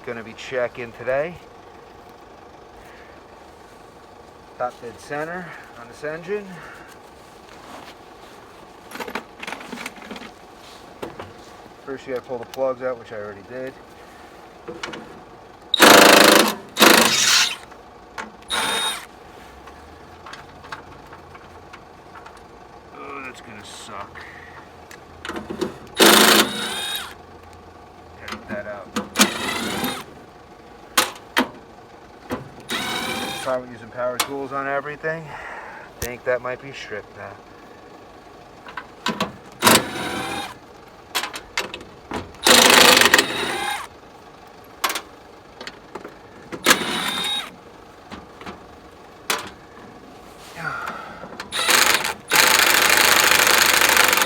going to be checking today. Top dead center on this engine. First you got to pull the plugs out, which I already did. Oh, that's going to suck. Gotta get that out. Probably using power tools on everything. I think that might be stripped now.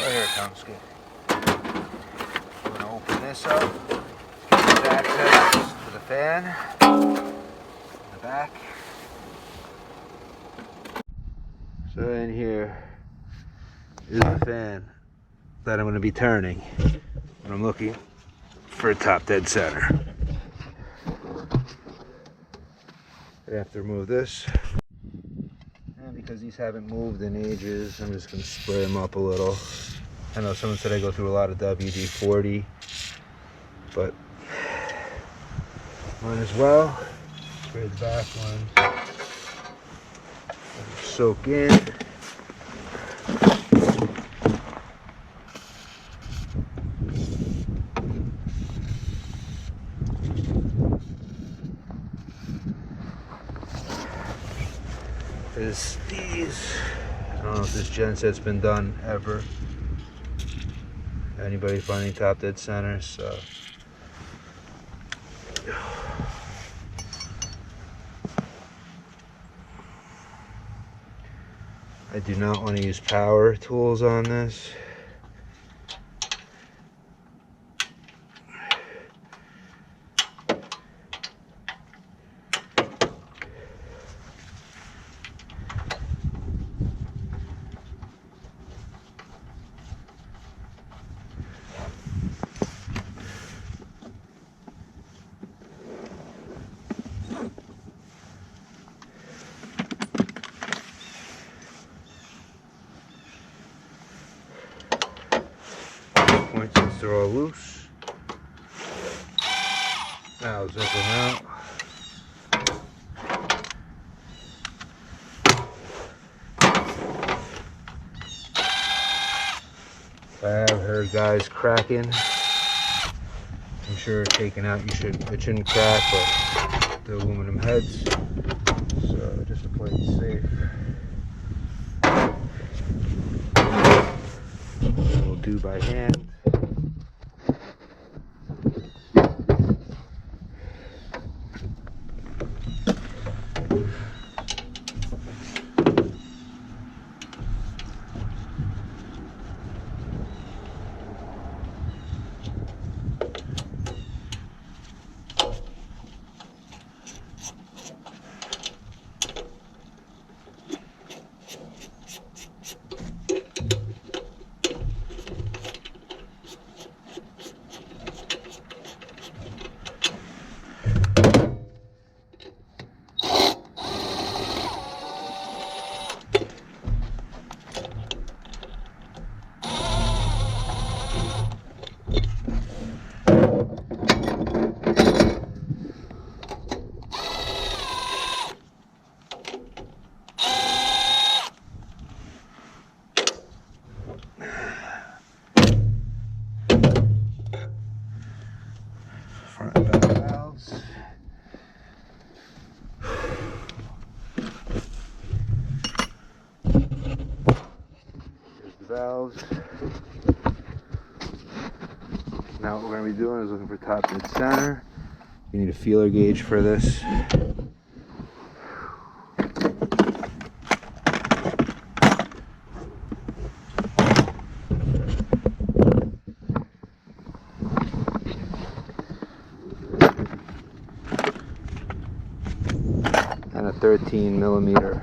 Oh, here it comes. Good. I'm going to open this up. Get access to the fan in the back. So in here is the fan that I'm going to be turning when I'm looking for a top dead center. I have to remove this. And because these haven't moved in ages, I'm just going to spray them up a little. I know someone said I go through a lot of WD-40, but might as well. Spray the back one. Soak in. There's these. I don't know if this gen set's been done ever. Anybody finding top dead centers? So. I do not want to use power tools on this. Since they're all loose. Now zip them out. I have heard guys cracking. I'm sure taking out it shouldn't crack, but the aluminum heads. So just to play it safe. We'll do by hand. Front and back valves. Here's the valves. Now what we're going to be doing is looking for top dead center. You need a feeler gauge for this. And a 13mm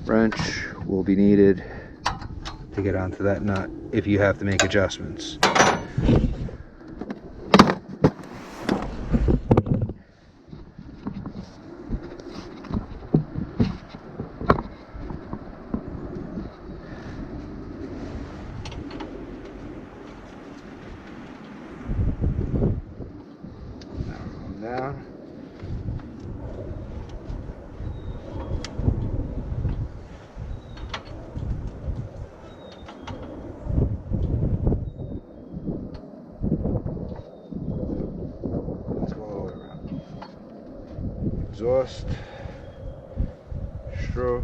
wrench will be needed to get onto that nut if you have to make adjustments. down. Let's go all the way around. Exhaust, stroke.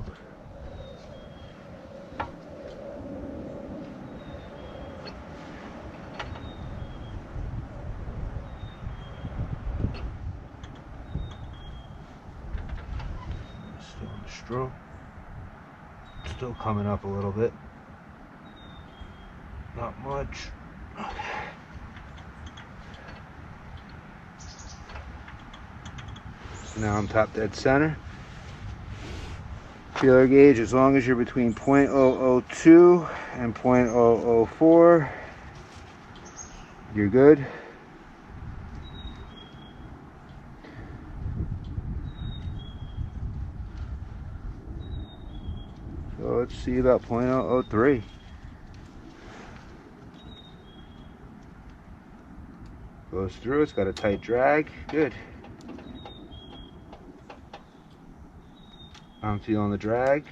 Still in the stroke. Still coming up a little bit. Not much. So now I'm top dead center. Feeler gauge, as long as you're between 0.002 and 0.004, you're good. So let's see about 0.003. Goes through, it's got a tight drag, good. I'm feeling the drag.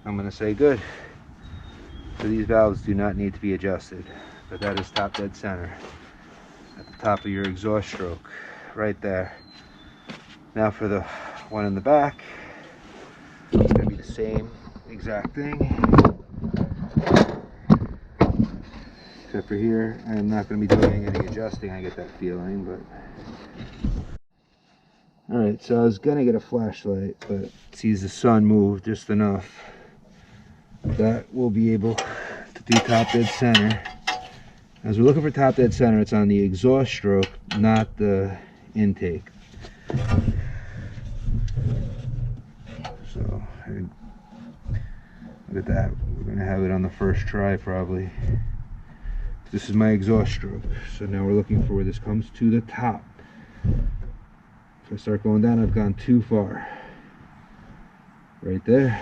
I'm gonna say good. So these valves do not need to be adjusted, but that is top dead center at the top of your exhaust stroke, right there. Now for the one in the back, it's gonna be the same exact thing, except for here, I'm not gonna be doing any adjusting. I get that feeling, but. Alright, so I was gonna get a flashlight, but sees the sun move just enough that we'll be able to do top dead center. As we're looking for top dead center, it's on the exhaust stroke, not the intake. So, look at that. We're gonna have it on the first try probably. This is my exhaust stroke. So now we're looking for where this comes to the top. If I start going down, I've gone too far. Right there.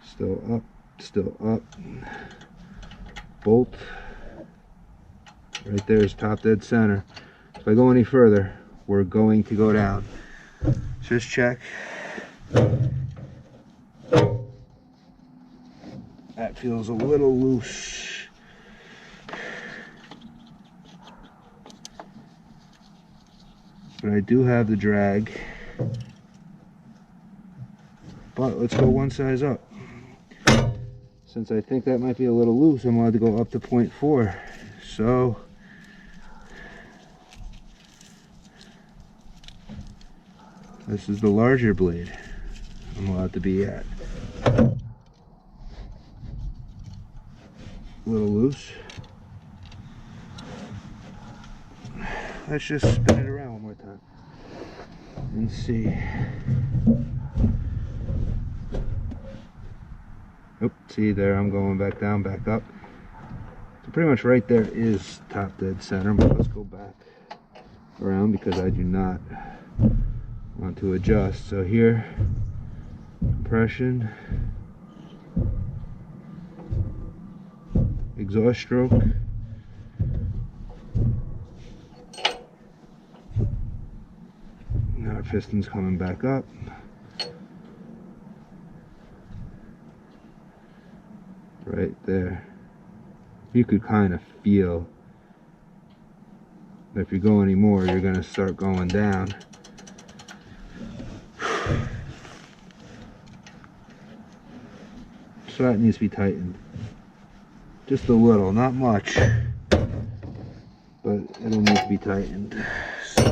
Still up, still up. Bolt. Right there is top dead center. If I go any further, we're going to go down. Just check. That feels a little loose. But I do have the drag. But let's go one size up. Since I think that might be a little loose, I'm allowed to go up to 0.4. So this is the larger blade I'm allowed to be at. A little loose. Let's just spin it around one more time and see. Oh, see there, I'm going back down, back up. So pretty much right there is top dead center, but let's go back around because I do not want to adjust. So here, compression, exhaust stroke. Now our piston's coming back up. Right there. You could kind of feel that if you go any more, you're going to start going down. So that needs to be tightened. Just a little, not much, but it'll need to be tightened. So,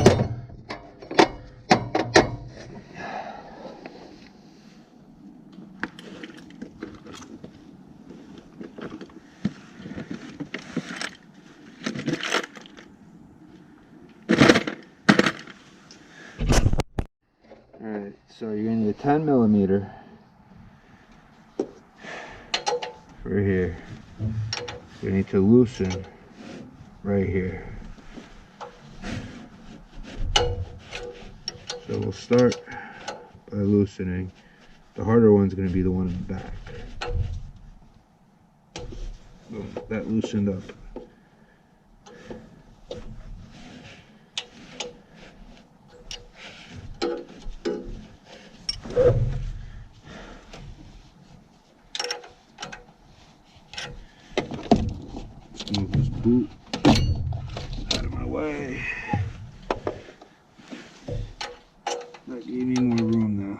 alright, so you're going to need a 10 millimeter for here. You need to loosen right here. So we'll start by loosening. The harder one's going to be the one in the back. Boom, that loosened up. away. That gave me more room now.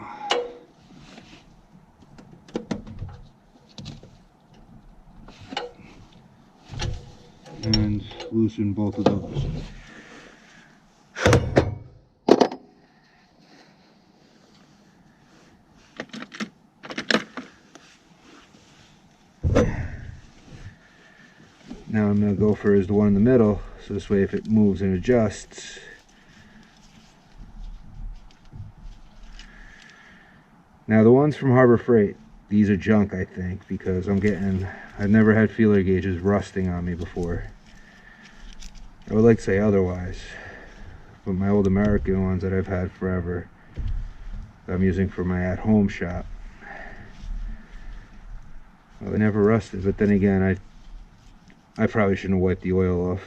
And loosen both of those. Now I'm going to go for is the one in the middle, so this way if it moves and adjusts, now the ones from Harbor Freight, these are junk I think, because I've never had feeler gauges rusting on me before. I would like to say otherwise, but my old American ones that I've had forever, that I'm using for my at-home shop, well, they never rusted. But then again, I probably shouldn't have wiped the oil off.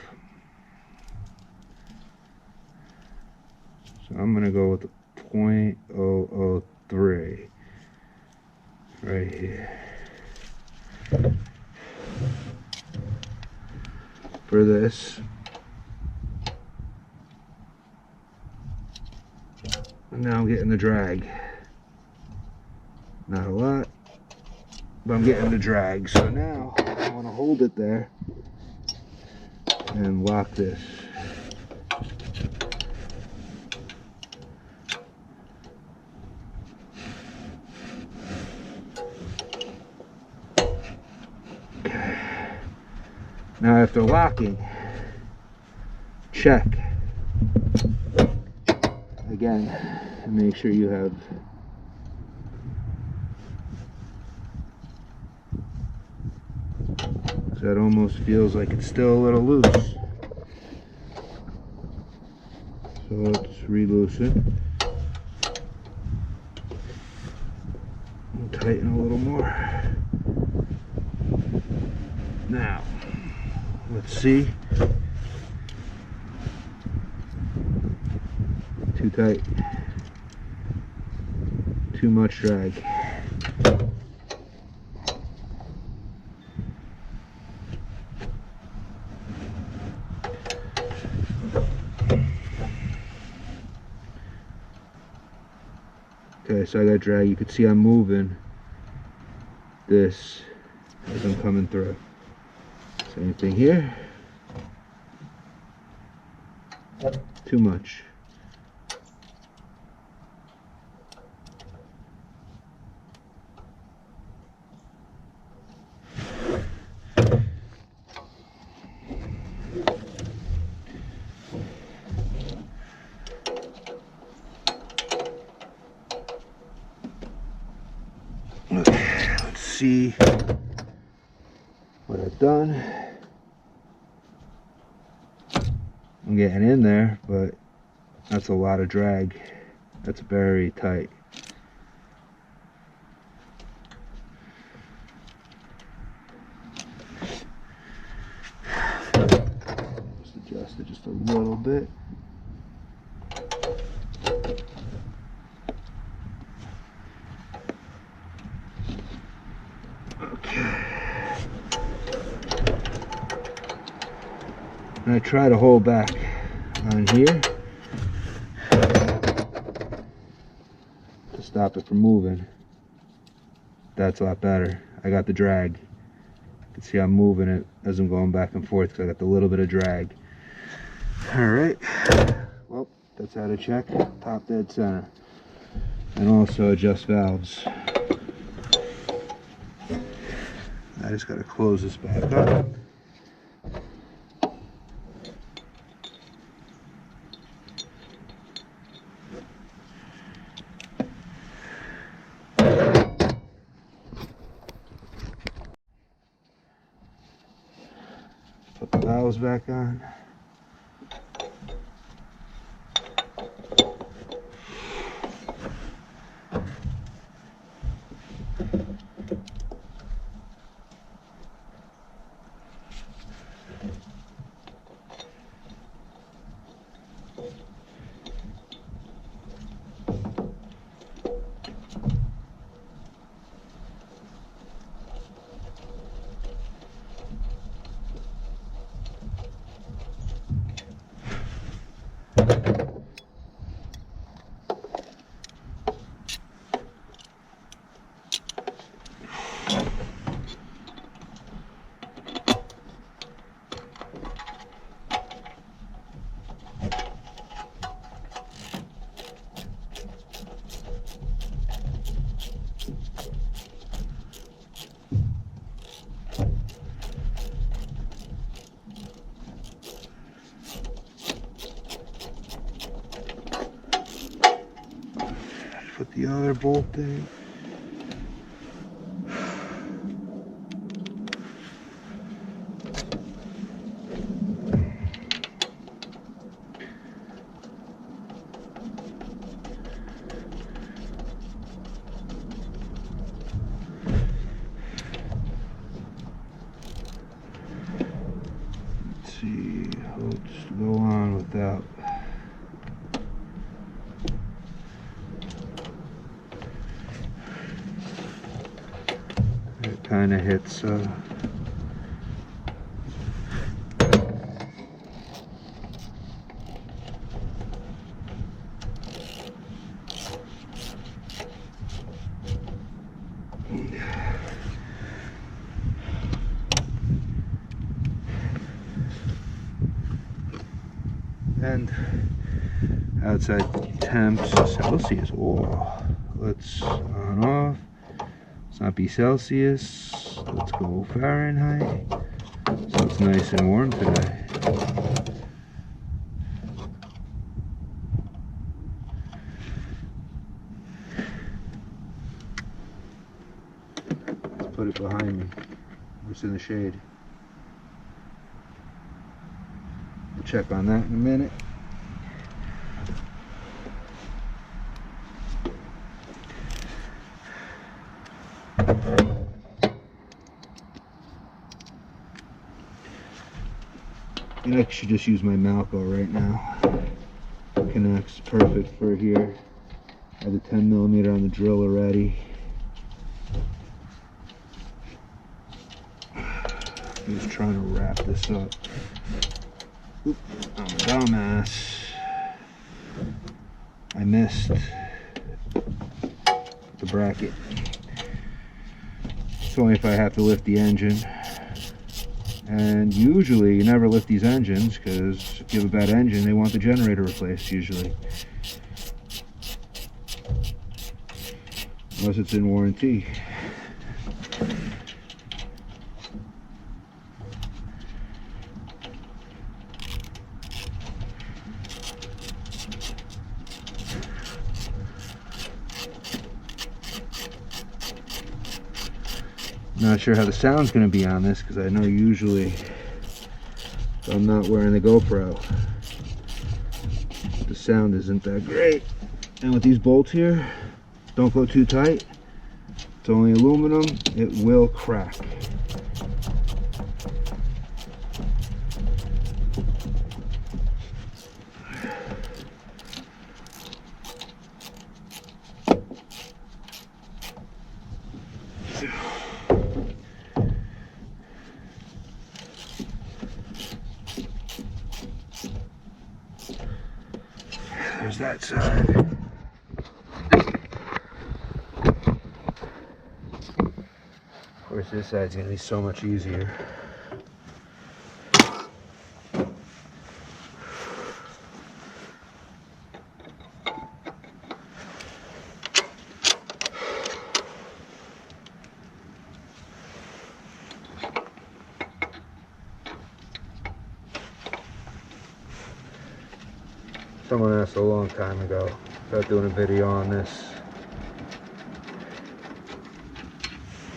So I'm gonna go with the 0.003 right here for this. And now I'm getting the drag. Not a lot, but I'm getting the drag. So now I want to hold it there and lock this. Okay. Now after locking, check again and make sure you have that almost feels like it's still a little loose. So let's re-loosen and tighten a little more. Now, let's see. Too tight. Too much drag. Okay, so I got drag. You can see I'm moving this as I'm coming through. Same thing here. Too much. Okay, let's see what I've done. I'm getting in there, but that's a lot of drag. That's very tight. Just adjust it just a little bit. Okay. And I try to hold back on here to stop it from moving. That's a lot better. I got the drag. You can see I'm moving it as I'm going back and forth because I got the little bit of drag. Alright. Well, that's how to check top dead center. And also adjust valves. I just got to close this back up. Put the valves back on. the other bolt thing. Let's see, let's go on without. It kind of hits and outside temps Celsius. Whoa. Let's on off. Let's not be Celsius. Let's go Fahrenheit. So it's nice and warm today. Let's put it behind me. It's in the shade. We'll check on that in a minute. I should just use my Malco right now. Connects perfect for here. I have the 10mm on the drill already. I'm just trying to wrap this up. Oop, I'm a dumbass. I missed the bracket. It's only if I have to lift the engine. And usually you never lift these engines because if you have a bad engine, they want the generator replaced usually. Unless it's in warranty. Not sure how the sound's going to be on this because I know usually I'm not wearing the GoPro. The sound isn't that great. And with these bolts here, don't go too tight. It's only aluminum, it will crack. There's that side. Of course, this side's going to be so much easier. Someone asked a long time ago about doing a video on this.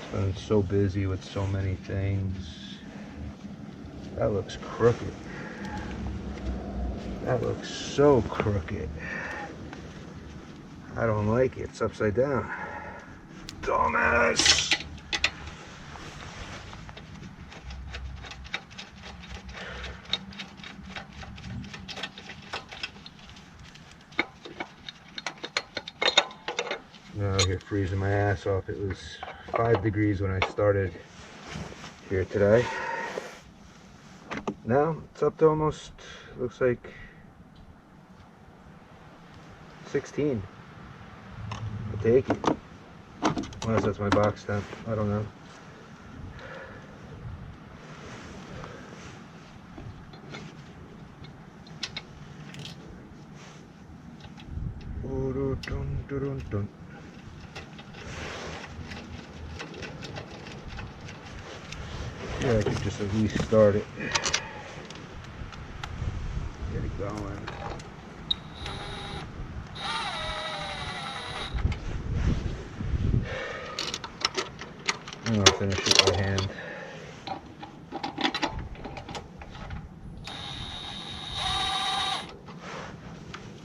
I've been so busy with so many things. That looks crooked. That looks so crooked. I don't like it. It's upside down. Dumbass! Now I'm here freezing my ass off. It was 5 degrees when I started here today. Now it's up to almost, looks like 16. I'll take it. Unless that's my box temp. I don't know. Dun, dun, dun, dun. Yeah, I could just at least start it. Get it going. And I'll finish it by hand.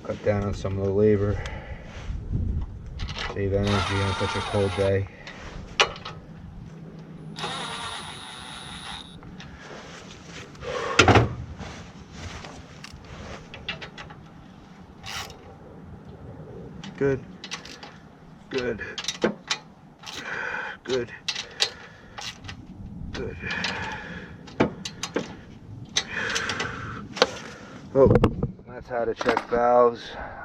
Cut down on some of the labor. Save energy on such a cold day. Good. Good. Good. Good. Oh, that's how to check valves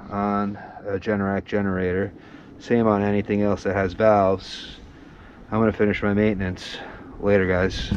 on a Generac generator. Same on anything else that has valves. I'm going to finish my maintenance. Later, guys.